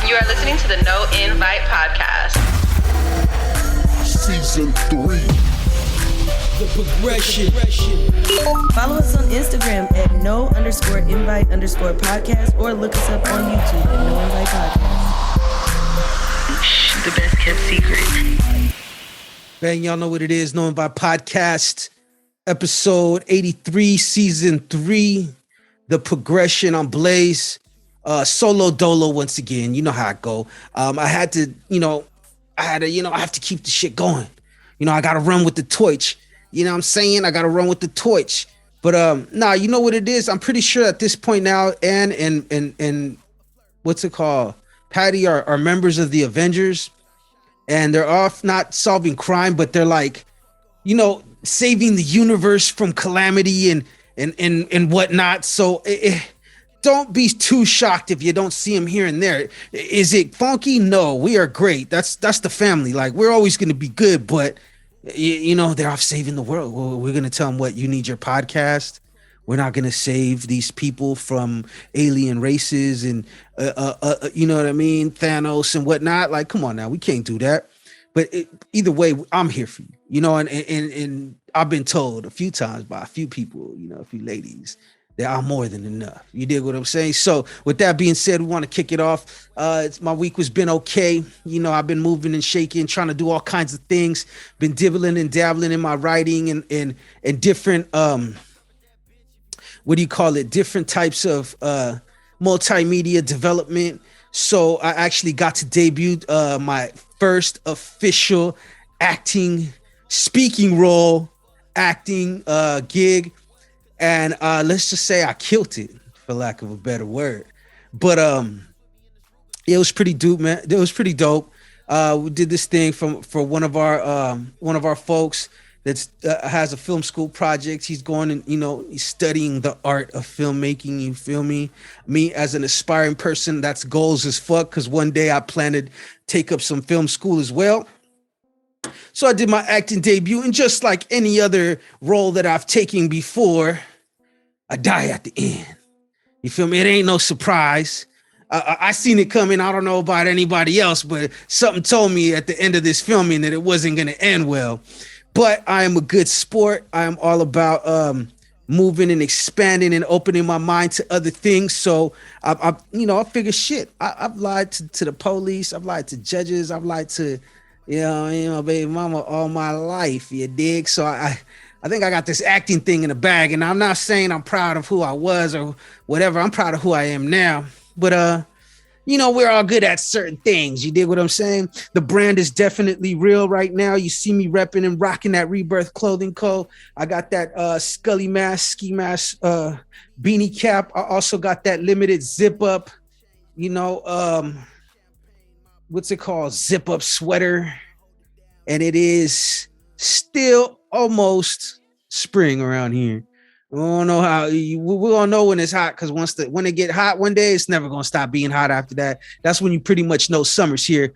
You are listening to the No Invite Podcast. Season 3. The progression. Follow us on Instagram at no_invite_podcast or look us up on YouTube at No Invite Podcast. The best kept secret. Bang, y'all know what it is. No Invite Podcast, episode 83, season 3. The progression on Blaze. Solo dolo once again. You know how I go. I have to keep the shit going. I gotta run with the torch. You know what I'm saying? I gotta run with the torch. But you know what it is? I'm pretty sure at this point now, Ann and what's it called? Patty are members of the Avengers, and they're off not solving crime, but they're like, saving the universe from calamity and whatnot. So don't be too shocked if you don't see them here and there. Is it funky? No, we are great. That's the family. Like, we're always going to be good, but they're off saving the world. We're going to tell them what you need your podcast. We're not going to save these people from alien races and, you know what I mean? Thanos and whatnot. Like, come on now. We can't do that. But either way, I'm here for you, and I've been told a few times by a few people, a few ladies, that I'm more than enough. You dig what I'm saying? So with that being said, we want to kick it off. My week has been okay. I've been moving and shaking, trying to do all kinds of things. Been dibbling and dabbling in my writing and different, different types of multimedia development. So I actually got to debut my first official speaking role gig. And let's just say I killed it, for lack of a better word. But it was pretty dope, man. It was pretty dope. We did this thing for one of our folks that has a film school project. He's going and he's studying the art of filmmaking. You feel me? Me as an aspiring person, that's goals as fuck. Because one day I plan to take up some film school as well. So I did my acting debut, and just like any other role that I've taken before, I die at the end. You feel me? It ain't no surprise. I seen it coming. I don't know about anybody else, but something told me at the end of this filming that it wasn't going to end well. But I am a good sport. I am all about moving and expanding and opening my mind to other things. So I figure shit. I've lied to the police. I've lied to judges. I've lied to baby mama all my life, you dig? So I think I got this acting thing in the bag, and I'm not saying I'm proud of who I was or whatever. I'm proud of who I am now. But we're all good at certain things. You dig what I'm saying? The brand is definitely real right now. You see me repping and rocking that RiBirth clothing co. I got that ski mask, beanie cap. I also got that limited zip up, what's it called? Zip up sweater. And it is still almost spring around here. We don't know we all know when it's hot, because when it get hot one day, it's never going to stop being hot after that. That's when you pretty much know summer's here.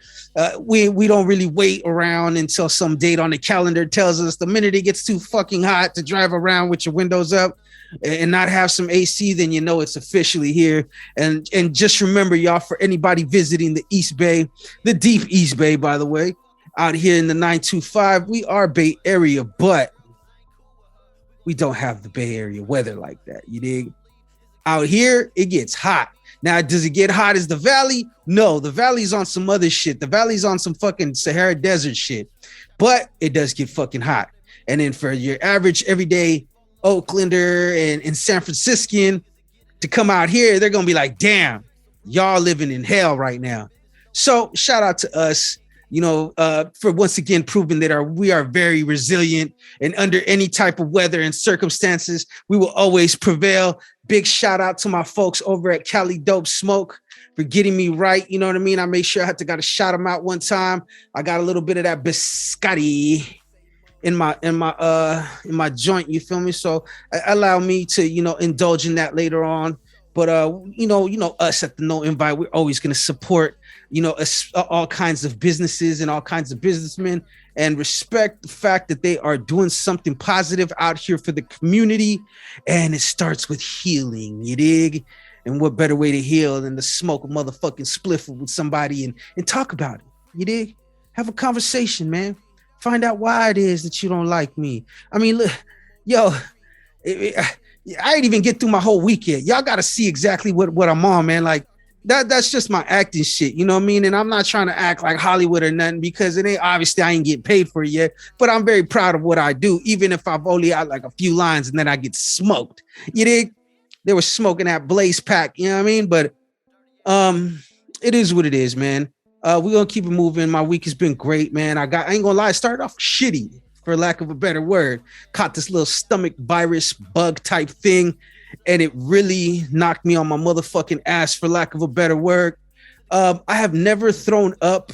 We don't really wait around until some date on the calendar tells us the minute it gets too fucking hot to drive around with your windows up and not have some AC, then it's officially here. And just remember, y'all, for anybody visiting the East Bay, the deep East Bay, by the way, out here in the 925, we are Bay Area, but we don't have the Bay Area weather like that. You dig? Out here, it gets hot. Now, does it get hot as the Valley? No, the Valley's on some other shit. The Valley's on some fucking Sahara Desert shit, but it does get fucking hot. And then for your average everyday Oaklander and San Franciscan to come out here, they're going to be like, damn, y'all living in hell right now. So shout out to us, for once again proving that we are very resilient, and under any type of weather and circumstances, we will always prevail. Big shout out to my folks over at Cali Dope Smoke for getting me right. You know what I mean? I made sure I got to shout them out one time. I got a little bit of that biscotti in my joint. You feel me? So allow me to, indulge in that later on. But, us at the No Invite, we're always going to support, all kinds of businesses and all kinds of businessmen, and respect the fact that they are doing something positive out here for the community. And it starts with healing, you dig? And what better way to heal than to smoke a motherfucking spliff with somebody and talk about it? You dig? Have a conversation, man. Find out why it is that you don't like me. I mean, look, yo, I didn't even get through my whole week yet. Y'all got to see exactly what I'm on, man. Like that's just my acting shit. You know what I mean? And I'm not trying to act like Hollywood or nothing because it ain't obviously I ain't getting paid for it yet, but I'm very proud of what I do. Even if I've only out like a few lines and then I get smoked, you dig? They were smoking that Blaze Pack, you know what I mean? But it is what it is, man. We're gonna keep it moving. My week has been great, man. I ain't gonna lie, it started off shitty, for lack of a better word. Caught this little stomach virus bug type thing, and it really knocked me on my motherfucking ass, for lack of a better word. I have never thrown up.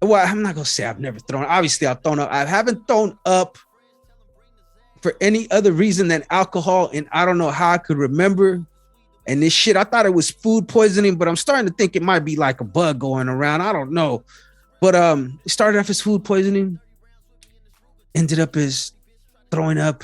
Well, I'm not gonna say I've never thrown. Obviously, I've thrown up. I haven't thrown up for any other reason than alcohol, and I don't know how I could remember. And this shit, I thought it was food poisoning, but I'm starting to think it might be like a bug going around. I don't know. But it started off as food poisoning, ended up as throwing up,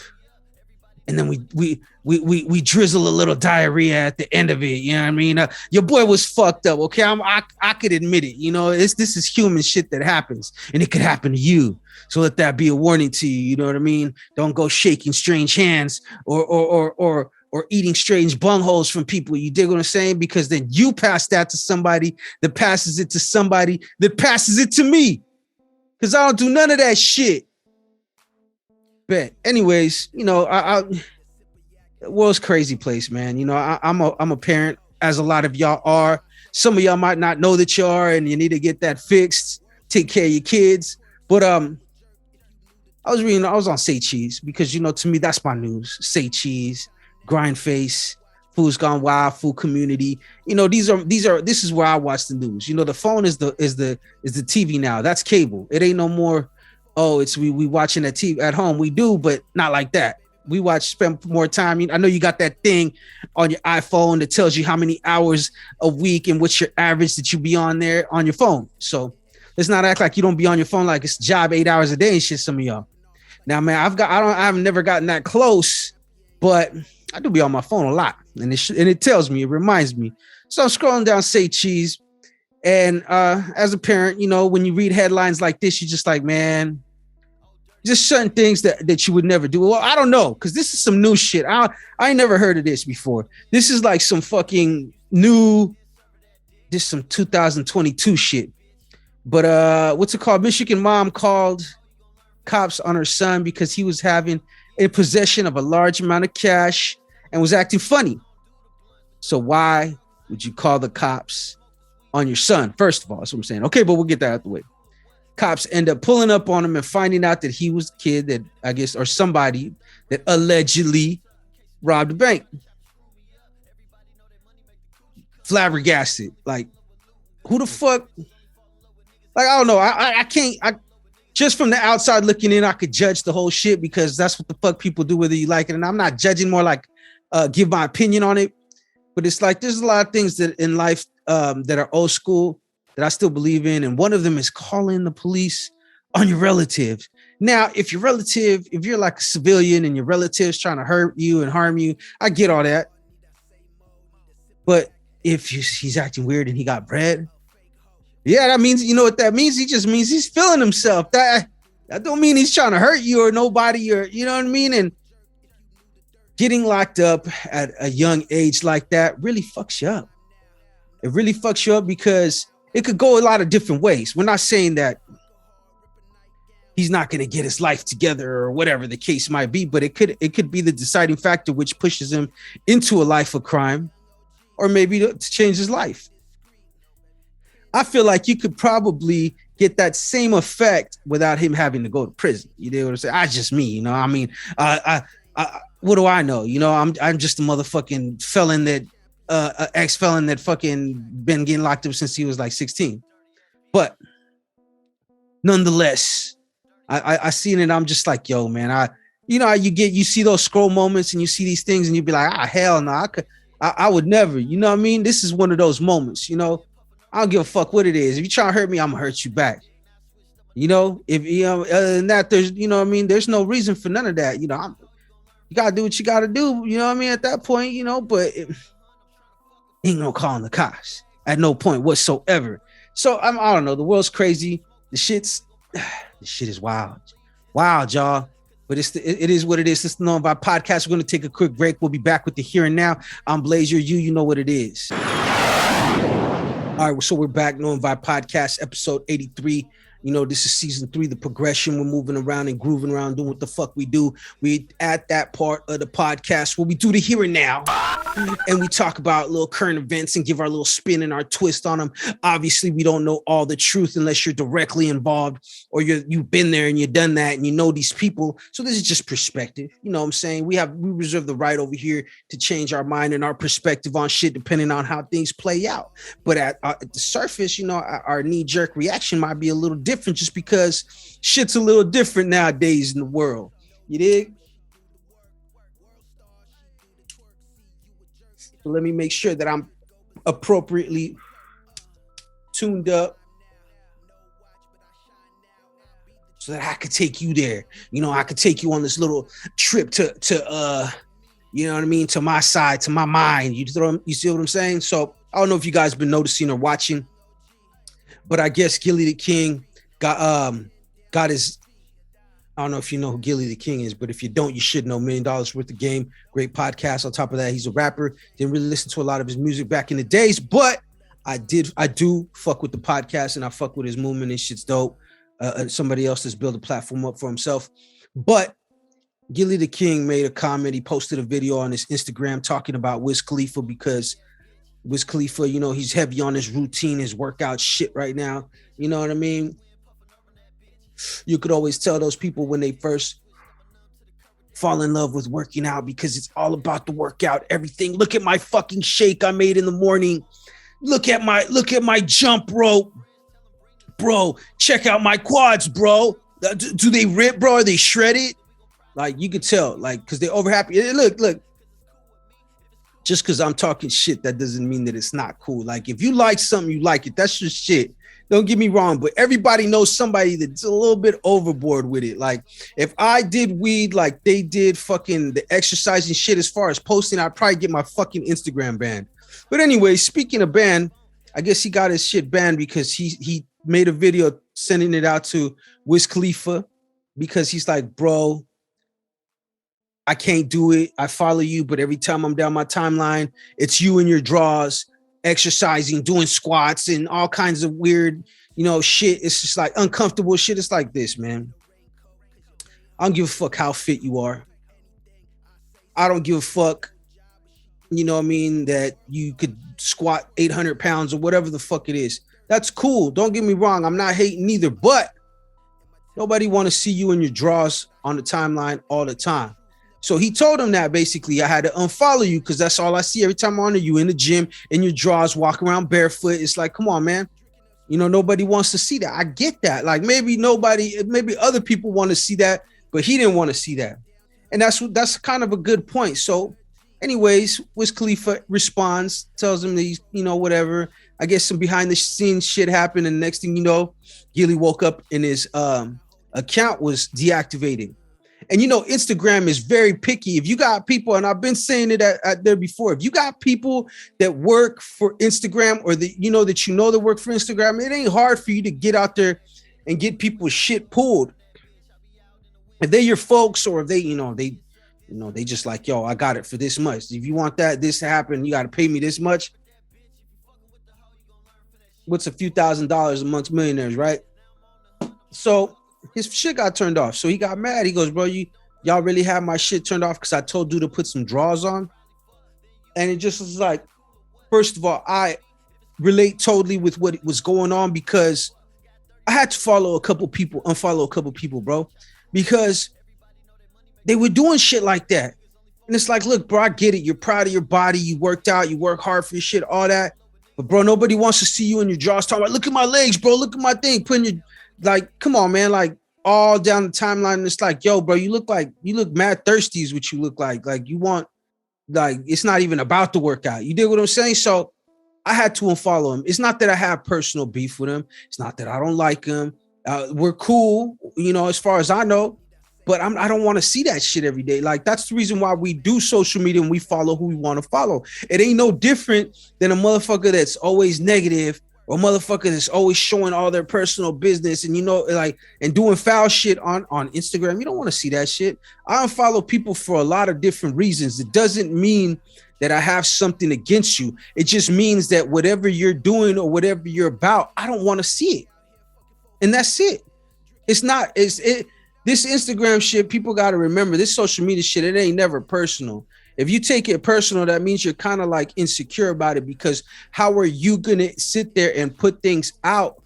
and then we drizzle a little diarrhea at the end of it. You know what I mean? Your boy was fucked up. Okay, I could admit it. You know, this is human shit that happens, and it could happen to you. So let that be a warning to you. You know what I mean? Don't go shaking strange hands or eating strange bungholes from people. You dig what I'm saying? Because then you pass that to somebody that passes it to somebody that passes it to me. Because I don't do none of that shit. But anyways, you know, the world's a crazy place, man. You know, I'm a parent, as a lot of y'all are. Some of y'all might not know that you are, and you need to get that fixed. Take care of your kids. But I was on Say Cheese because, you know, to me that's my news. Say Cheese, Grind Face, Food's Gone Wild, Food Community. You know, this is where I watch the news. You know, the phone is the TV now. That's cable. It ain't no more. Oh, it's we watching at TV at home. We do, but not like that. We spend more time. I know you got that thing on your iPhone that tells you how many hours a week and what's your average that you be on there on your phone. So let's not act like you don't be on your phone like it's a job 8 hours a day and shit. Some of y'all. Now, man, I've never gotten that close, but I do be on my phone a lot, and it tells me, it reminds me. So I'm scrolling down Say Cheese, and as a parent, you know, when you read headlines like this, you're just like, man, just certain things that you would never do. Well, I don't know, because this is some new shit. I ain't never heard of this before. This is like some fucking new, this some 2022 shit. But what's it called? Michigan mom called cops on her son because he was having in possession of a large amount of cash and was acting funny. So why would you call the cops on your son? First of all, that's what I'm saying. Okay, but we'll get that out of the way. Cops end up pulling up on him and finding out that he was a kid that, I guess, or somebody that allegedly robbed a bank. Flabbergasted. Like, who the fuck? Like, I don't know. I can't. Just from the outside looking in, I could judge the whole shit because that's what the fuck people do, whether you like it. And I'm not judging, more like give my opinion on it. But it's like there's a lot of things that in life that are old school that I still believe in. And one of them is calling the police on your relative. Now, if you're like a civilian and your relative's trying to hurt you and harm you, I get all that. But if he's acting weird and he got bread, yeah, that means, you know what that means? He just means he's feeling himself. That don't mean he's trying to hurt you or nobody, or, you know what I mean? And getting locked up at a young age like that really fucks you up. It really fucks you up because it could go a lot of different ways. We're not saying that he's not going to get his life together or whatever the case might be, but it could be the deciding factor which pushes him into a life of crime, or maybe to change his life. I feel like you could probably get that same effect without him having to go to prison. You know what I'm saying? That's just me, you know. I mean, what do I know? You know, I'm just a motherfucking felon that ex-felon that fucking been getting locked up since he was like 16. But nonetheless, I seen it. I'm just like, yo, man, you see those scroll moments and you see these things and you be like, hell no, I would never, you know what I mean? This is one of those moments, you know. I don't give a fuck what it is. If you try to hurt me, I'm gonna hurt you back. You know, if you know, other than that, there's, you know what I mean, there's no reason for none of that. You know, you gotta do what you gotta do, you know what I mean, at that point, you know. But Ain't no calling the cops at no point whatsoever. So I don't know. The world's crazy. The shit is wild, y'all. But it is what it is. This is the Knowing Vibe Podcast. We're going to take a quick break. We'll be back with the here and now. I'm Blaze. You know what it is. All right, so we're back. Knowing Vibe Podcast, episode 83. You know, this is season 3, the progression. We're moving around and grooving around, doing what the fuck we do. We at that part of the podcast where we do the here and now. And we talk about little current events and give our little spin and our twist on them. Obviously, we don't know all the truth unless you're directly involved or you've been there and you've done that and you know these people. So this is just perspective. You know what I'm saying? We reserve the right over here to change our mind and our perspective on shit depending on how things play out. But at the surface, you know, our knee-jerk reaction might be a little different just because shit's a little different nowadays in the world. You dig? So let me make sure that I'm appropriately tuned up so that I could take you there. You know, I could take you on this little trip to you know what I mean, to my side, to my mind. You see what I'm saying? So I don't know if you guys been noticing or watching, but I guess Gilly the King got his, I don't know if you know who Gilly the King is, but if you don't, you should know. $1 Million Worth of Game, great podcast. On top of that, he's a rapper. Didn't really listen to a lot of his music back in the days, but I do fuck with the podcast and I fuck with his movement. This shit's dope. Somebody else that's built a platform up for himself. But Gilly the King made a comment. He posted a video on his Instagram talking about Wiz Khalifa because Wiz Khalifa, you know, he's heavy on his routine, his workout shit right now. You know what I mean? You could always tell those people when they first fall in love with working out because it's all about the workout, everything. Look at my fucking shake I made in the morning. Look at my jump rope. Bro, check out my quads, bro. Do they rip, bro? Are they shredded? Like, you could tell, like, because they're over happy. Look. Just because I'm talking shit, that doesn't mean that it's not cool. Like, if you like something, you like it. That's just shit. Don't get me wrong, but everybody knows somebody that's a little bit overboard with it. Like, if I did weed like they did fucking the exercising shit as far as posting, I'd probably get my fucking Instagram banned. But anyway, speaking of ban, I guess he got his shit banned because he made a video sending it out to Wiz Khalifa because he's like, bro, I can't do it. I follow you, but every time I'm down my timeline, it's you in your drawers, exercising, doing squats and all kinds of weird, you know, shit. It's just like uncomfortable shit. It's like this, man. I don't give a fuck how fit you are. I don't give a fuck, you know what I mean, that you could squat 800 pounds or whatever the fuck it is. That's cool. Don't get me wrong. I'm not hating either, but nobody want to see you in your drawers on the timeline all the time. So he told him that basically I had to unfollow you because that's all I see every time I'm on you in the gym, in your drawers, walking around barefoot. It's like, come on, man. You know, nobody wants to see that. I get that. Like maybe other people want to see that, but he didn't want to see that. And that's kind of a good point. So anyways, Wiz Khalifa responds, tells him that he's, you know, whatever. I guess some behind the scenes shit happened. And the next thing you know, Gilly woke up and his account was deactivated. And, you know, Instagram is very picky. If you got people, and I've been saying it at there before, if you got people that work for Instagram or that you know that work for Instagram, it ain't hard for you to get out there and get people's shit pulled. If they're your folks or if they just like, yo, I got it for this much. If you want this to happen, you got to pay me this much. What's a few $1,000s amongst millionaires, right? So his shit got turned off. So he got mad. He goes, bro, y'all really have my shit turned off because I told you to put some drawers on? And it just was like, first of all, I relate totally with what was going on because I had to unfollow a couple people, bro, because they were doing shit like that. And it's like, look, bro, I get it. You're proud of your body. You worked out. You work hard for your shit, all that. But, bro, nobody wants to see you in your drawers talking about, look at my legs, bro. Look at my thing. Putting your, like, come on, man. Like, all down the timeline. And it's like, yo, bro, you look mad thirsty is what you look like. Like, you want, like, it's not even about the workout. You dig what I'm saying? So I had to unfollow him. It's not that I have personal beef with him. It's not that I don't like him. We're cool, you know, as far as I know. But I don't want to see that shit every day. Like, that's the reason why we do social media and we follow who we want to follow. It ain't no different than a motherfucker that's always negative or a motherfucker that's always showing all their personal business and, you know, like, and doing foul shit on Instagram. You don't want to see that shit. I unfollow people for a lot of different reasons. It doesn't mean that I have something against you. It just means that whatever you're doing or whatever you're about, I don't want to see it. And that's it. It's not, this Instagram shit, people got to remember, this social media shit, it ain't never personal. If you take it personal, that means you're kind of like insecure about it, because how are you going to sit there and put things out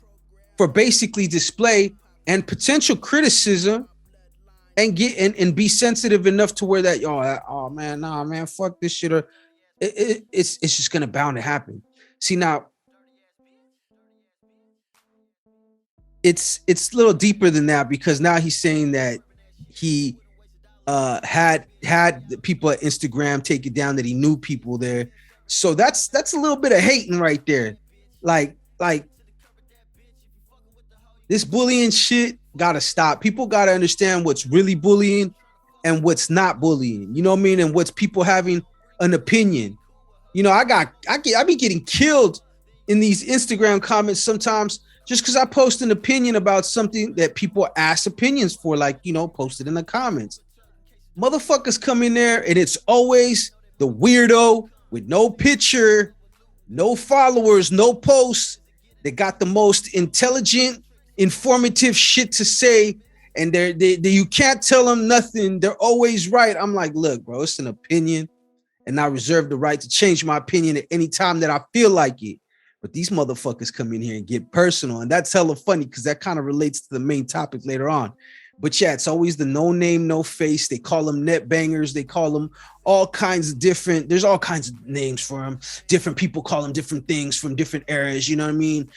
for basically display and potential criticism and get and be sensitive enough to where that, oh man, nah, man, fuck this shit. Or it's just going to bound to happen. See, now, it's a little deeper than that, because now he's saying that he had the people at Instagram take it down, that he knew people there. So that's a little bit of hating right there. Like this bullying shit gotta stop. People gotta understand what's really bullying and what's not bullying. You know what I mean? And what's people having an opinion. You know, I be getting killed in these Instagram comments sometimes, just because I post an opinion about something that people ask opinions for, like, you know, posted in the comments. Motherfuckers come in there and it's always the weirdo with no picture, no followers, no posts. They got the most intelligent, informative shit to say, and they you can't tell them nothing. They're always right. I'm like, look, bro, it's an opinion, and I reserve the right to change my opinion at any time that I feel like it. But these motherfuckers come in here and get personal, and that's hella funny, because that kind of relates to the main topic later on. But yeah, it's always the no name, no face. They call them net bangers. They call them all kinds of different, there's all kinds of names for them. Different people call them different things from different eras. You know what I mean?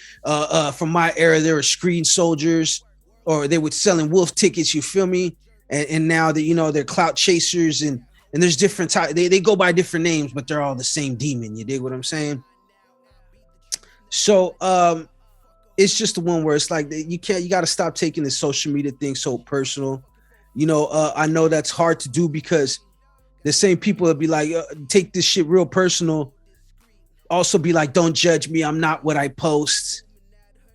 From my era, there were screen soldiers, or they were selling wolf tickets. You feel me? And now that, you know, they're clout chasers, and there's different types. They go by different names, but they're all the same demon. You dig what I'm saying? So it's just the one where it's like, you got to stop taking this social media thing so personal. You know, I know that's hard to do, because the same people that be like, take this shit real personal, also be like, don't judge me, I'm not what I post,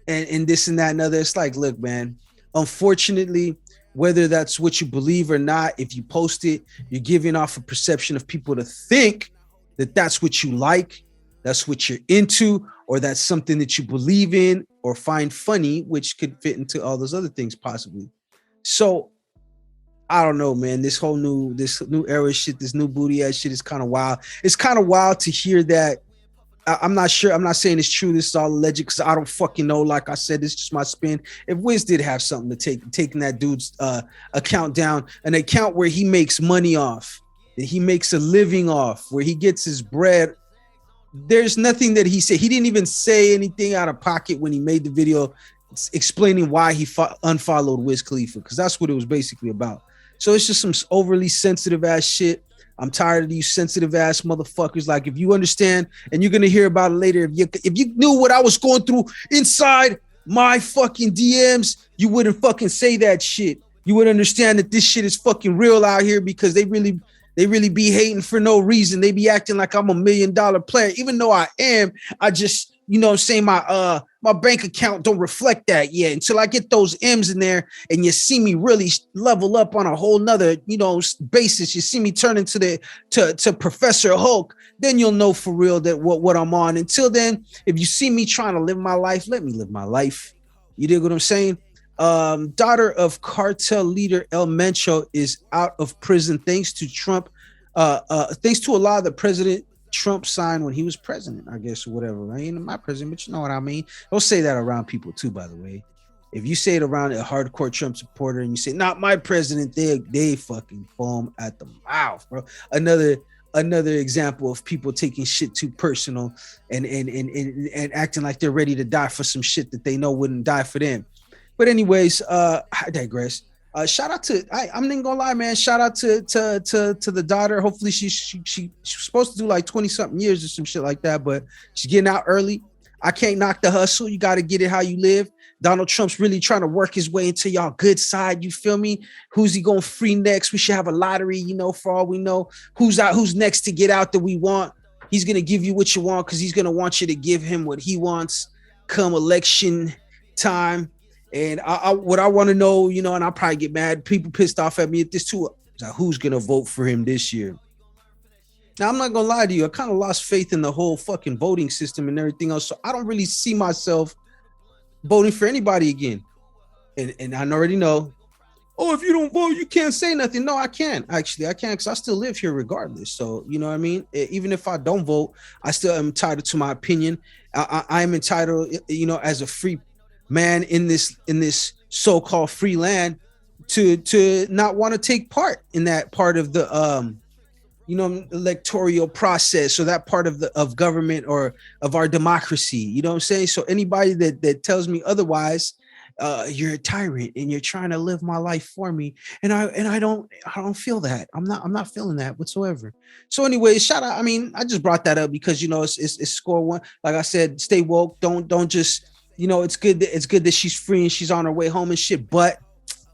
and this and that and other. It's like, look, man, unfortunately, whether that's what you believe or not, if you post it, you're giving off a perception of people to think that that's what you like, that's what you're into, or that's something that you believe in or find funny, which could fit into all those other things possibly. So I don't know, man. This new era shit, this new booty ass shit is kind of wild. It's kind of wild to hear that. I'm not sure. I'm not saying it's true. This is all alleged, because I don't fucking know. Like I said, it's just my spin. If Wiz did have something to taking that dude's account down, an account where he makes money off, that he makes a living off, where he gets his bread. There's nothing that he said. He didn't even say anything out of pocket when he made the video explaining why he unfollowed Wiz Khalifa, because that's what it was basically about. So it's just some overly sensitive ass shit. I'm tired of these sensitive ass motherfuckers. Like, if you understand, and you're gonna hear about it later, if you knew what I was going through inside my fucking DMs, you wouldn't fucking say that shit. You would understand that this shit is fucking real out here, because they really be hating for no reason. They be acting like I'm $1 million player, even though I am. I just, you know what I'm saying, my bank account don't reflect that yet. Until I get those M's in there and you see me really level up on a whole nother, you know, basis. You see me turn into to Professor Hulk, then you'll know for real that what I'm on. Until then, if you see me trying to live my life, let me live my life. You dig what I'm saying? Daughter of cartel leader El Mencho is out of prison thanks to Trump, thanks to a law that President Trump signed when he was president, I guess, or whatever. I ain't my president, but you know what I mean. Don't say that around people too, by the way. If you say it around a hardcore Trump supporter and you say not my president, they fucking foam at the mouth, bro. Another example of people taking shit too personal and acting like they're ready to die for some shit that they know wouldn't die for them. But anyways, I digress. Shout out to I'm not gonna lie, man. Shout out to the daughter. Hopefully she's supposed to do like 20 something years or some shit like that, but she's getting out early. I can't knock the hustle. You got to get it how you live. Donald Trump's really trying to work his way into y'all good side. You feel me? Who's he going to free next? We should have a lottery, you know, for all we know. Who's next to get out that we want? He's going to give you what you want because he's going to want you to give him what he wants come election time. And what I want to know, you know, and I'll probably get mad. People pissed off at me at this too. Like, who's going to vote for him this year? Now, I'm not going to lie to you. I kind of lost faith in the whole fucking voting system and everything else. So I don't really see myself voting for anybody again. And I already know, oh, if you don't vote, you can't say nothing. No, I can't. Actually, I can't because I still live here regardless. So, you know what I mean? Even if I don't vote, I still am entitled to my opinion. I am entitled, you know, as a free man in this so-called free land to not want to take part in that part of the you know, electoral process, or that part of government or of our democracy. You know what I'm saying? So anybody that tells me otherwise, you're a tyrant and you're trying to live my life for me, and I don't feel that. I'm not feeling that whatsoever. So anyway, shout out. I mean, I just brought that up because, you know, it's score one. Like I said, stay woke. Don't just, you know, it's good that she's free and she's on her way home and shit. But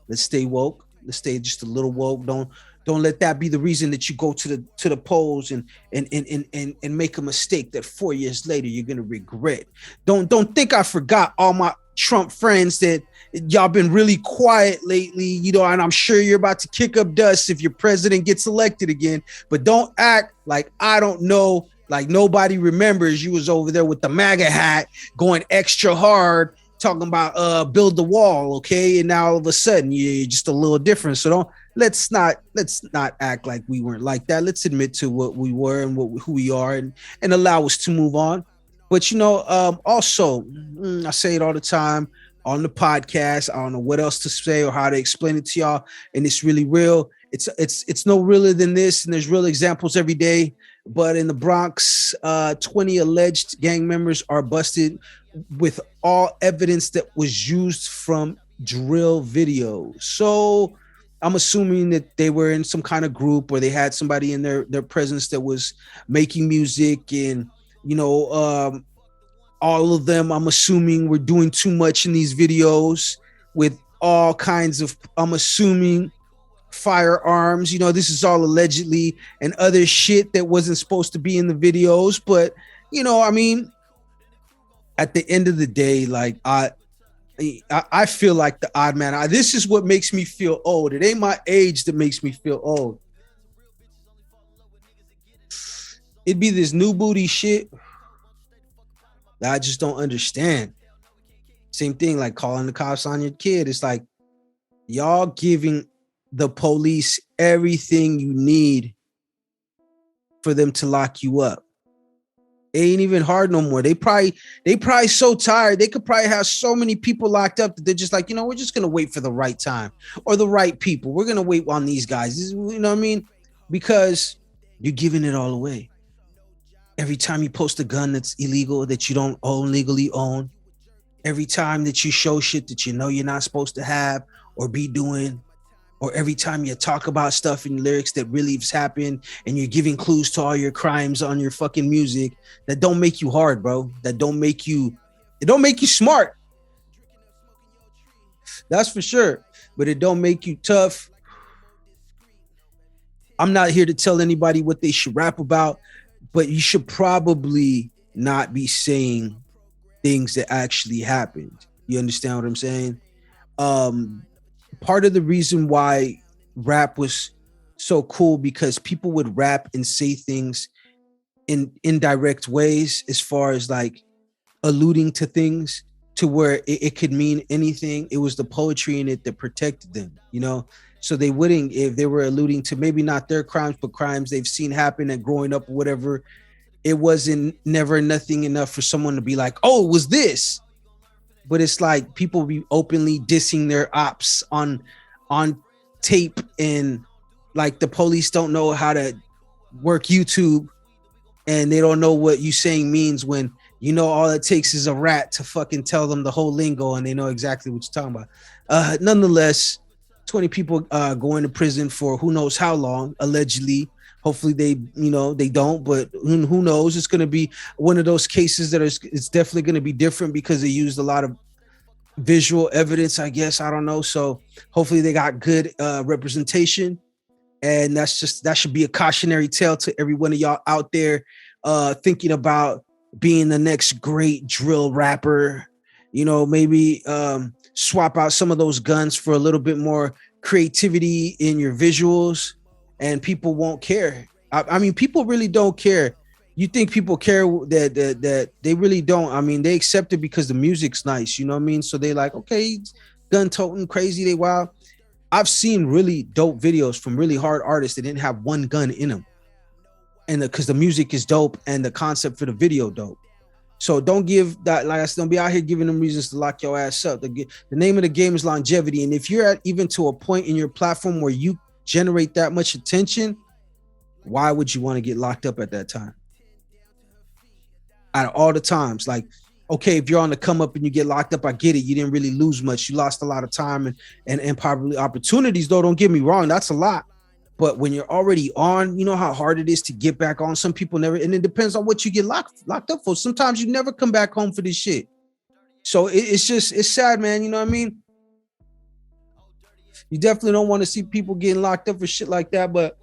let's stay woke. Let's stay just a little woke. Don't let that be the reason that you go to the polls and make a mistake that 4 years later you're gonna regret. Don't think I forgot all my Trump friends that y'all been really quiet lately, you know, and I'm sure you're about to kick up dust if your president gets elected again. But don't act like I don't know, like nobody remembers you was over there with the MAGA hat going extra hard talking about build the wall, okay? And now all of a sudden you're just a little different. So let's not act like we weren't like that. Let's admit to what we were and who we are, and allow us to move on. But, you know, also, I say it all the time on the podcast. I don't know what else to say or how to explain it to y'all. And it's really real. It's no realer than this. And there's real examples every day. But in the Bronx, 20 alleged gang members are busted with all evidence that was used from drill videos. So I'm assuming that they were in some kind of group, or they had somebody in their presence that was making music, and, you know, all of them, I'm assuming, were doing too much in these videos with all kinds of, I'm assuming, firearms. You know, this is all allegedly, and other shit that wasn't supposed to be in the videos. But, you know, I mean, at the end of the day, like I feel like the odd man. This is what makes me feel old. It ain't my age that makes me feel old. It'd be this new booty shit that I just don't understand. Same thing like calling the cops on your kid. It's like y'all giving the police everything you need for them to lock you up. It ain't even hard no more. They probably so tired. They could probably have so many people locked up that they're just like, you know, we're just gonna wait for the right time or the right people. We're gonna wait on these guys. You know what I mean? Because you're giving it all away. Every time you post a gun that's illegal, that you don't legally own, every time that you show shit that you know you're not supposed to have or be doing, or every time you talk about stuff in lyrics that really has happened and you're giving clues to all your crimes on your fucking music, that don't make you hard, bro. It don't make you smart. That's for sure. But it don't make you tough. I'm not here to tell anybody what they should rap about, but you should probably not be saying things that actually happened. You understand what I'm saying? Part of the reason why rap was so cool, because people would rap and say things in indirect ways, as far as like alluding to things to where it could mean anything. It was the poetry in it that protected them, you know? So they wouldn't, if they were alluding to maybe not their crimes, but crimes they've seen happen and growing up or whatever, it wasn't never nothing enough for someone to be like, oh, it was this. But it's like people be openly dissing their ops on tape, and like the police don't know how to work YouTube, and they don't know what you saying means, when you know all it takes is a rat to fucking tell them the whole lingo and they know exactly what you're talking about. Nonetheless, 20 people going to prison for who knows how long, allegedly, Hopefully they don't, but who knows? It's going to be one of those cases that it's definitely going to be different because they used a lot of visual evidence, I guess. I don't know. So hopefully they got good representation. And that should be a cautionary tale to every one of y'all out there thinking about being the next great drill rapper. Maybe swap out some of those guns for a little bit more creativity in your visuals, and people won't care. I mean, people really don't care. You think people care that they really don't. I mean, they accept it because the music's nice, you know what I mean? So they like, okay, gun toting, crazy, they wild. I've seen really dope videos from really hard artists that didn't have one gun in them. And because the music is dope and the concept for the video dope. So don't give that, like I said, don't be out here giving them reasons to lock your ass up. The name of the game is longevity. And if you're at even to a point in your platform where you generate that much attention, why would you want to get locked up at that time? Out of all the times, like, okay, if you're on the come up and you get locked up, I get it. You didn't really lose much. You lost a lot of time and probably opportunities, though. Don't get me wrong. That's a lot. But when you're already on, you know how hard it is to get back on. Some people never, and it depends on what you get locked up for. Sometimes you never come back home for this shit. So it's sad, man. You know what I mean? You definitely don't want to see people getting locked up for shit like that, but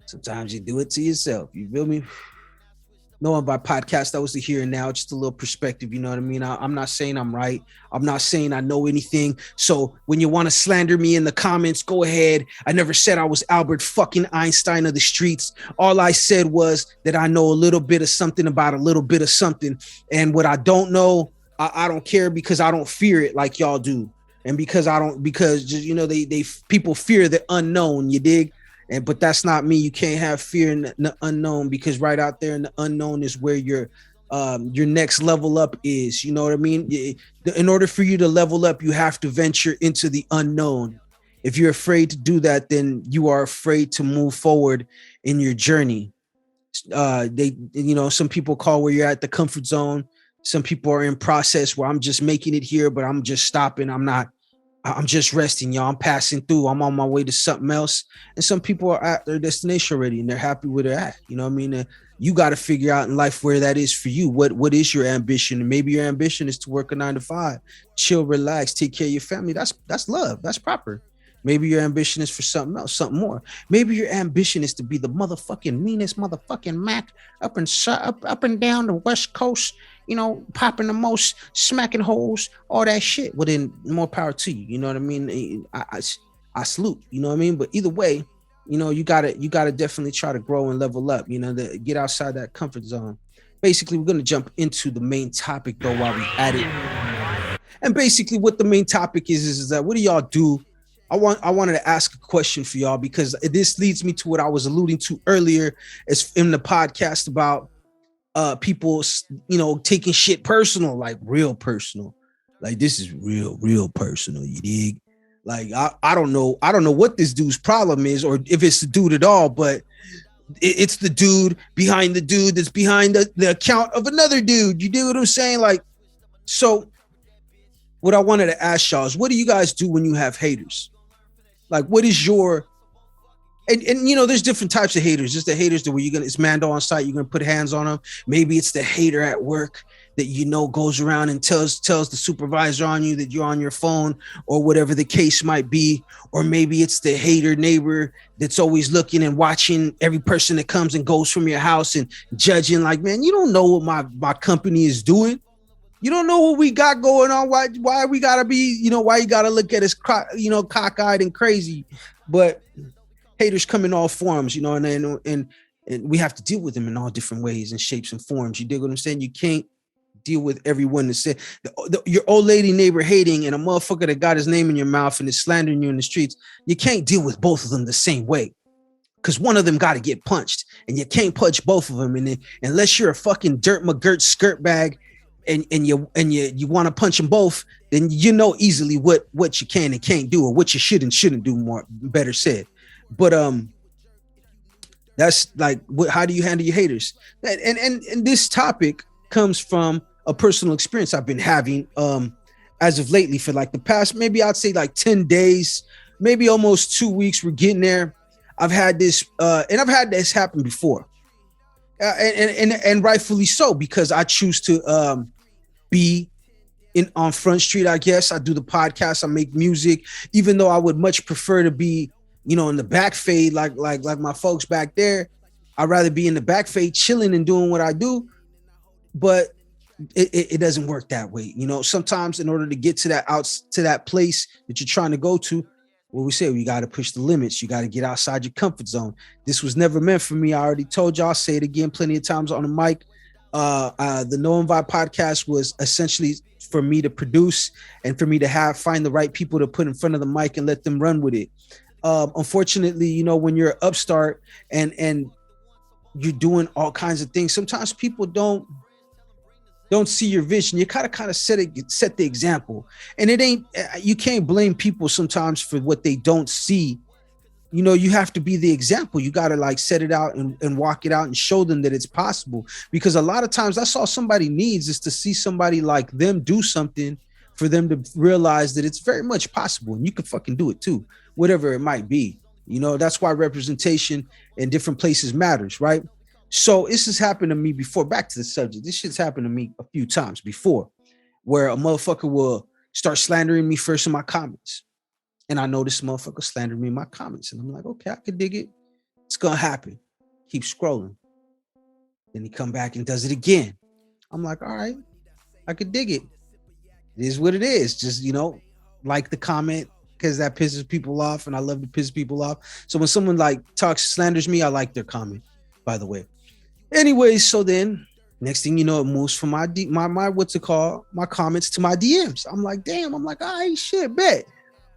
sometimes you do it to yourself. You feel me? Knowing by podcast, that was the here and now, just a little perspective. You know what I mean? I'm not saying I'm right. I'm not saying I know anything. So when you want to slander me in the comments, go ahead. I never said I was Albert fucking Einstein of the streets. All I said was that I know a little bit of something about a little bit of something. And what I don't know, I don't care because I don't fear it like y'all do. And because they people fear the unknown, you dig? But that's not me. You can't have fear in the unknown, because right out there in the unknown is where your next level up is. You know what I mean? In order for you to level up, you have to venture into the unknown. If you're afraid to do that, then you are afraid to move forward in your journey. Some people call where you're at the comfort zone. Some people are in process where I'm just making it here, but I'm just stopping. I'm just resting, y'all. I'm passing through. I'm on my way to something else. And some people are at their destination already and they're happy where they're at. You know what I mean? You got to figure out in life where that is for you. What is your ambition? And maybe your ambition is to work a 9 to 5, chill, relax, take care of your family. That's love. That's proper. Maybe your ambition is for something else, something more. Maybe your ambition is to be the motherfucking meanest motherfucking Mac up and down the West Coast, popping the most, smacking holes, all that shit. Well, then more power to you. You know what I mean? I salute, you know what I mean? But either way, you gotta definitely try to grow and level up, get outside that comfort zone. Basically, we're gonna jump into the main topic though while we at it. And basically what the main topic is that what do y'all do? I wanted to ask a question for y'all, because this leads me to what I was alluding to earlier as in the podcast about people, taking shit personal, like real personal. Like this is real personal, you dig? Like I don't know what this dude's problem is, or if it's the dude at all, but it's the dude behind the dude that's behind the account of another dude. You dig what I'm saying? Like, so what I wanted to ask y'all is, what do you guys do when you have haters? Like, what is your, and there's different types of haters. Just the haters that it's Mando on site, you're gonna put hands on them. Maybe it's the hater at work that goes around and tells the supervisor on you that you're on your phone, or whatever the case might be. Or maybe it's the hater neighbor that's always looking and watching every person that comes and goes from your house and judging, like, man, you don't know what my company is doing. You don't know what we got going on. Why we gotta be, why you gotta look at us, cockeyed and crazy. But haters come in all forms, and we have to deal with them in all different ways and shapes and forms. You dig what I'm saying? You can't deal with everyone that said your old lady neighbor hating and a motherfucker that got his name in your mouth and is slandering you in the streets. You can't deal with both of them the same way, because one of them got to get punched, and you can't punch both of them. And unless you're a fucking dirt McGirt skirt bag, and you want to punch them both, then easily what you can and can't do, or what you should and shouldn't do, more better said. But that's like, how do you handle your haters? And this topic comes from a personal experience I've been having as of lately for like the past, maybe I'd say like 10 days. maybe almost 2 weeks. We're getting there. I've had this, and I've had this happen before, and rightfully so, because I choose to be on Front Street. I guess I do the podcast, I make music, even though I would much prefer to be, in the back fade, like my folks back there. I'd rather be in the back fade, chilling and doing what I do, but it doesn't work that way. Sometimes in order to get to that place that you're trying to go to, what we say, you got to push the limits. You got to get outside your comfort zone. This was never meant for me. I already told y'all, I'll say it again plenty of times on the mic. The No Invite podcast was essentially for me to produce and for me to find the right people to put in front of the mic and let them run with it. Unfortunately, when you're an upstart and you're doing all kinds of things, sometimes people don't see your vision. You kind of set the example, and you can't blame people sometimes for what they don't see. You have to be the example. You got to set it out and walk it out and show them that it's possible, because a lot of times that's all somebody needs, is to see somebody like them do something for them to realize that it's very much possible and you can fucking do it too, whatever it might be. That's why representation in different places matters, right? So this has happened to me before. Back to the subject. This shit's happened to me a few times before, where a motherfucker will start slandering me first in my comments. And I know this motherfucker slandered me in my comments. And I'm like, okay, I could dig it. It's going to happen. Keep scrolling. Then he come back and does it again. I'm like, all right, I could dig it. It is what it is. Just, like the comment, because that pisses people off, and I love to piss people off. So when someone slanders me, I like their comment, by the way. Anyways, so then next thing you know, it moves from my comments to my DMs. I'm like, damn. I'm like, all right, shit, bet.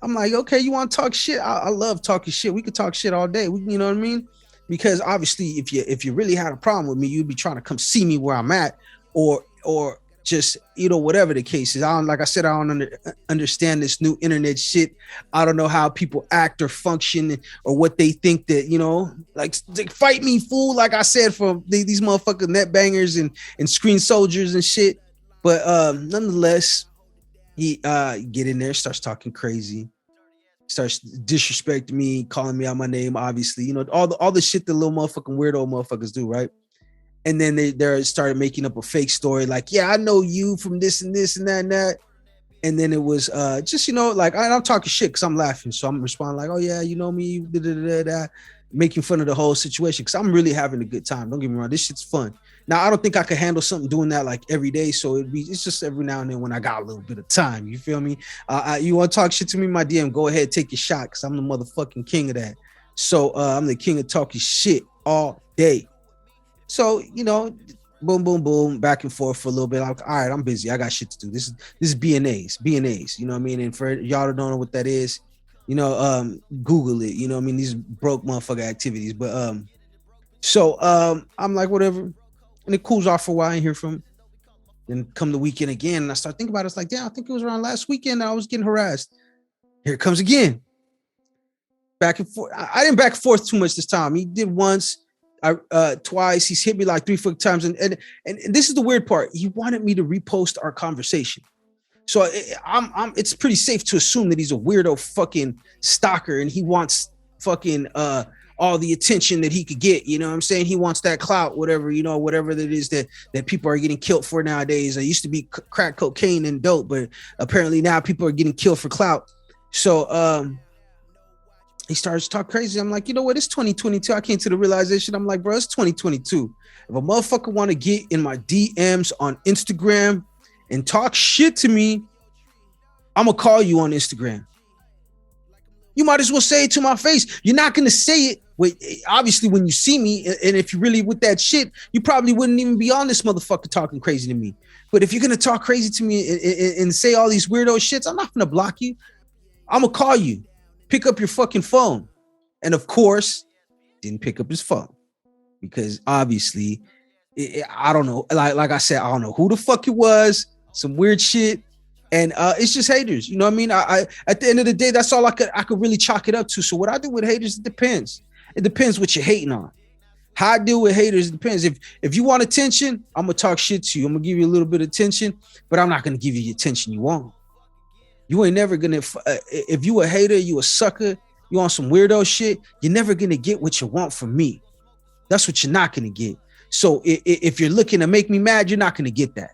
I'm like, okay, you want to talk shit? I love talking shit. We could talk shit all day. You know what I mean? Because obviously, if you really had a problem with me, you'd be trying to come see me where I'm at, or just, whatever the case is. I don't understand this new internet shit. I don't know how people act or function, or what they think that, fight me, fool. Like I said, for these motherfucking net bangers and screen soldiers and shit. But nonetheless, he get in there, starts talking crazy, starts disrespecting me, calling me out my name, obviously, all the shit that little motherfucking weirdo motherfuckers do, right? And then they started making up a fake story, like, yeah, I know you from this and this and that and that. And then it was just, I'm talking shit because I'm laughing. So I'm responding like, oh yeah, you know me, making fun of the whole situation, because I'm really having a good time. Don't get me wrong, this shit's fun. Now, I don't think I could handle something doing that every day. So it's just every now and then when I got a little bit of time. You feel me? You want to talk shit to me in my DM, go ahead, take your shot, because I'm the motherfucking king of that. So I'm the king of talking shit all day. So, boom, boom, boom, back and forth for a little bit. Like, all right, I'm busy. I got shit to do. This is BNAs, you know what I mean? And for y'all that don't know what that is, Google it, these broke motherfucker activities. But so I'm like, whatever. And it cools off for a while. I ain't hear from him. Then come the weekend again, and I start thinking about it. It's like, damn, I think it was around last weekend that I was getting harassed. Here it comes again. Back and forth. I didn't back and forth too much this time. He did once. Twice. He's hit me like 3-4 times, and this is the weird part. He wanted me to repost our conversation, so it's pretty safe to assume that he's a weirdo fucking stalker, and he wants fucking all the attention that he could get. You know what I'm saying? He wants that clout, whatever that is that people are getting killed for nowadays. It used to be crack cocaine and dope, but apparently now people are getting killed for clout. So he starts to talk crazy. I'm like, you know what? It's 2022. I came to the realization. I'm like, bro, it's 2022. If a motherfucker want to get in my DMs on Instagram and talk shit to me, I'm going to call you on Instagram. You might as well say it to my face. You're not going to say it. Obviously, when you see me, and if you're really with that shit, you probably wouldn't even be on this motherfucker talking crazy to me. But if you're going to talk crazy to me and say all these weirdo shits, I'm not going to block you. I'm going to call you. Pick up your fucking phone. And of course, didn't pick up his phone, because obviously, I don't know. Like I said, I don't know who the fuck it was. Some weird shit. And it's just haters. You know what I mean? I at the end of the day, that's all I could really chalk it up to. So what I do with haters, it depends. It depends what you're hating on. How I deal with haters, it depends. If you want attention, I'm gonna talk shit to you. I'm gonna give you a little bit of attention, but I'm not gonna give you the attention you want. You ain't never gonna, if you a hater, you a sucker, you on some weirdo shit, you're never gonna get what you want from me. That's what you're not gonna get. So if you're looking to make me mad, you're not gonna get that.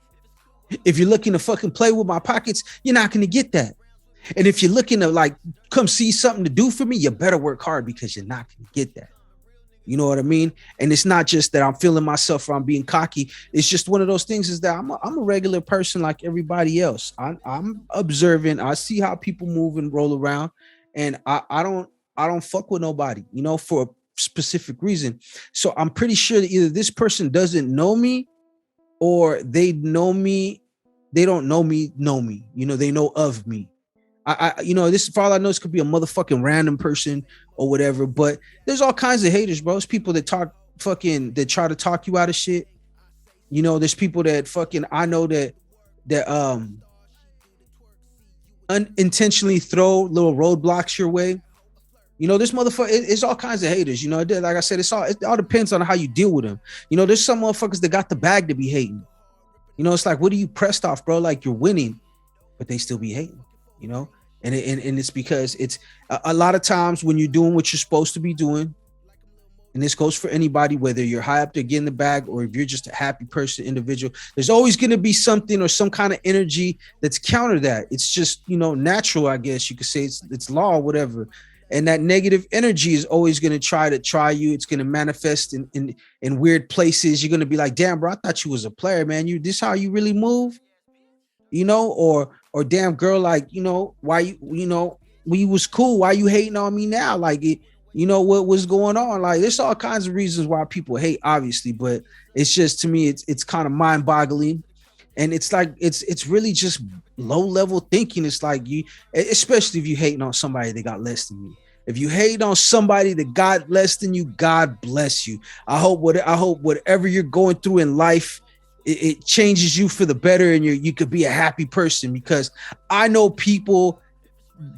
If you're looking to fucking play with my pockets, you're not gonna get that. And if you're looking to like come see something to do for me, you better work hard because you're not gonna get that. You know what I mean? And it's not just that I'm feeling myself or I'm being cocky. It's just one of those things is that I'm a regular person like everybody else. I'm observing. I see how people move and roll around, and I don't fuck with nobody, you know, for a specific reason. So I'm pretty sure that either this person doesn't know me or they know me. They don't know me, you know, they know of me. You know, this, for all I know, this could be a motherfucking random person or whatever, but there's all kinds of haters, bro. There's people that that try to talk you out of shit. You know, there's people that fucking, I know that unintentionally throw little roadblocks your way. You know, this motherfucker, it's all kinds of haters. You know, like I said, it all depends on how you deal with them. You know, there's some motherfuckers that got the bag to be hating. You know, it's like, what are you pressed off, bro? Like you're winning, but they still be hating, you know? And it's because it's a lot of times when you're doing what you're supposed to be doing, and this goes for anybody, whether you're high up to get in the bag or if you're just a happy person, individual, there's always going to be something or some kind of energy that's counter that. It's just, you know, natural, I guess you could say it's law or whatever. And that negative energy is always going to try you. It's going to manifest in weird places. You're going to be like, damn, bro, I thought you was a player, man. This how you really move? You know, or damn girl, like, you know, why you know, we was cool. Why you hating on me now? Like, you know, what was going on? Like, there's all kinds of reasons why people hate, obviously, but it's just, to me, it's kind of mind boggling. And it's like, it's really just low level thinking. It's like you, especially if you hating on somebody that got less than you. If you hate on somebody that got less than you, God bless you. I hope whatever you're going through in life, it changes you for the better, and you could be a happy person, because I know people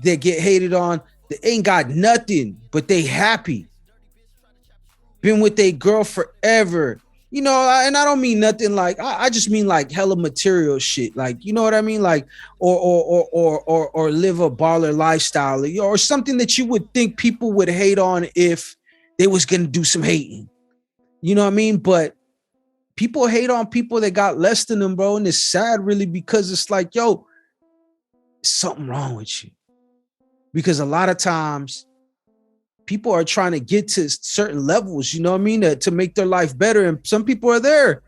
that get hated on that ain't got nothing, but they happy. Been with their girl forever. You know, and I don't mean nothing like, I just mean like hella material shit. Like, you know what I mean? Like, or live a baller lifestyle, or something that you would think people would hate on if they was going to do some hating. You know what I mean? But people hate on people that got less than them, bro. And it's sad, really, because it's like, yo, something wrong with you. Because a lot of times people are trying to get to certain levels, you know what I mean, to make their life better. And some people are there,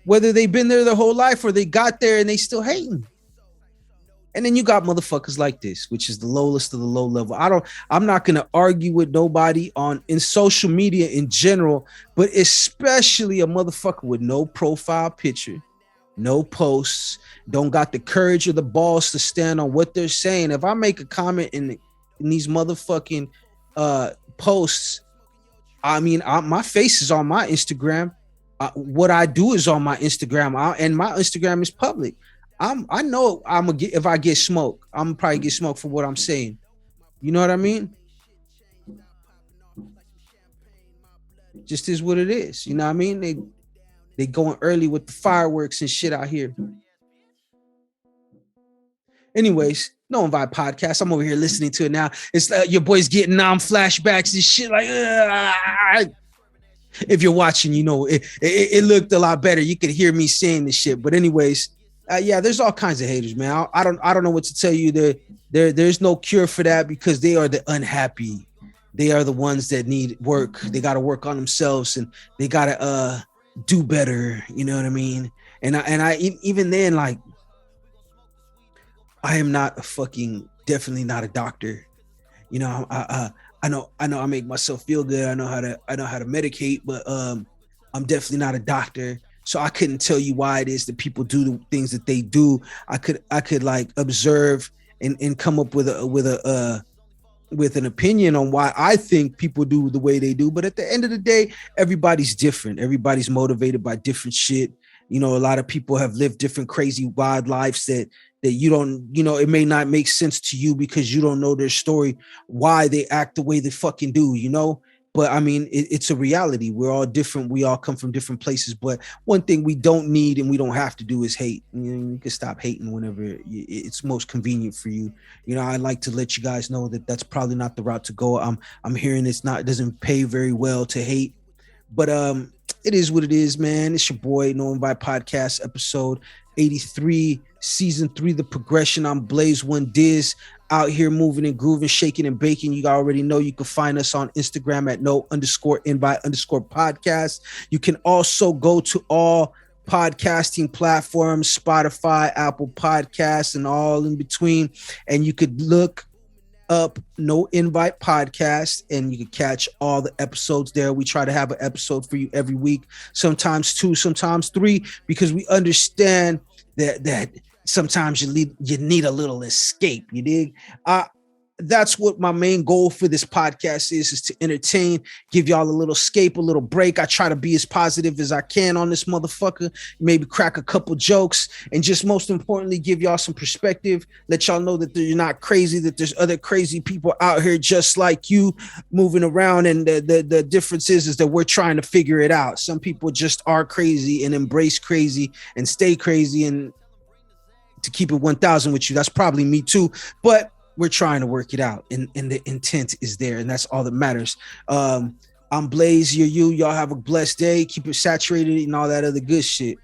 whether they've been there their whole life or they got there and they still hating. And then you got motherfuckers like this, which is the lowest of the low level. I'm not going to argue with nobody in social media in general, but especially a motherfucker with no profile picture, no posts, don't got the courage or the balls to stand on what they're saying. If I make a comment in these motherfucking posts, I mean, my face is on my Instagram. What I do is on my Instagram, and my Instagram is public. I know I'm gonna get, if I get smoke, I'm gonna probably get smoke for what I'm saying. You know what I mean? Just is what it is. You know what I mean? They going early with the fireworks and shit out here. Anyways, No Invite Podcast. I'm over here listening to it now. It's your boys getting flashbacks and shit. Like, if you're watching, you know it looked a lot better. You could hear me saying this shit. But anyways, yeah, there's all kinds of haters, man. I don't know what to tell you. There's no cure for that, because they are the unhappy. They are the ones that need work. They got to work on themselves, and they got to do better. You know what I mean? And I even then, like, I am not definitely not a doctor. You know, I know I make myself feel good. I know how to medicate, but I'm definitely not a doctor. So I couldn't tell you why it is that people do the things that they do. I could like observe and come up with an opinion on why I think people do the way they do. But at the end of the day, everybody's different. Everybody's motivated by different shit. You know, a lot of people have lived different crazy wild lives that you don't, you know, it may not make sense to you because you don't know their story, why they act the way they fucking do, you know? But I mean, it's a reality. We're all different. We all come from different places. But one thing we don't need and we don't have to do is hate. You can stop hating whenever it's most convenient for you. I like to let you guys know that that's probably not the route to go. I'm hearing it doesn't pay very well to hate, but it is what it is, man. It's your boy, No Invite Podcast, episode 83, season 3, The Progression. I'm Blaze One Diz, out here moving and grooving, shaking and baking. You already know you can find us on Instagram at no_invite_podcast. You can also go to all podcasting platforms, Spotify, Apple Podcasts, and all in between. And you could look up No Invite Podcast and you can catch all the episodes there. We try to have an episode for you every week, sometimes 2, sometimes 3, because we understand that sometimes you need a little escape. You dig? That's what my main goal for this podcast is to entertain, give y'all a little escape, a little break. I try to be as positive as I can on this motherfucker, maybe crack a couple jokes, and just most importantly, give y'all some perspective, let y'all know that you're not crazy, that there's other crazy people out here just like you moving around. And the difference is that we're trying to figure it out. Some people just are crazy and embrace crazy and stay crazy, and to keep it 1,000 with you, that's probably me too. But we're trying to work it out, and the intent is there, and that's all that matters. I'm Blaze, you're you. Y'all have a blessed day. Keep it saturated and all that other good shit.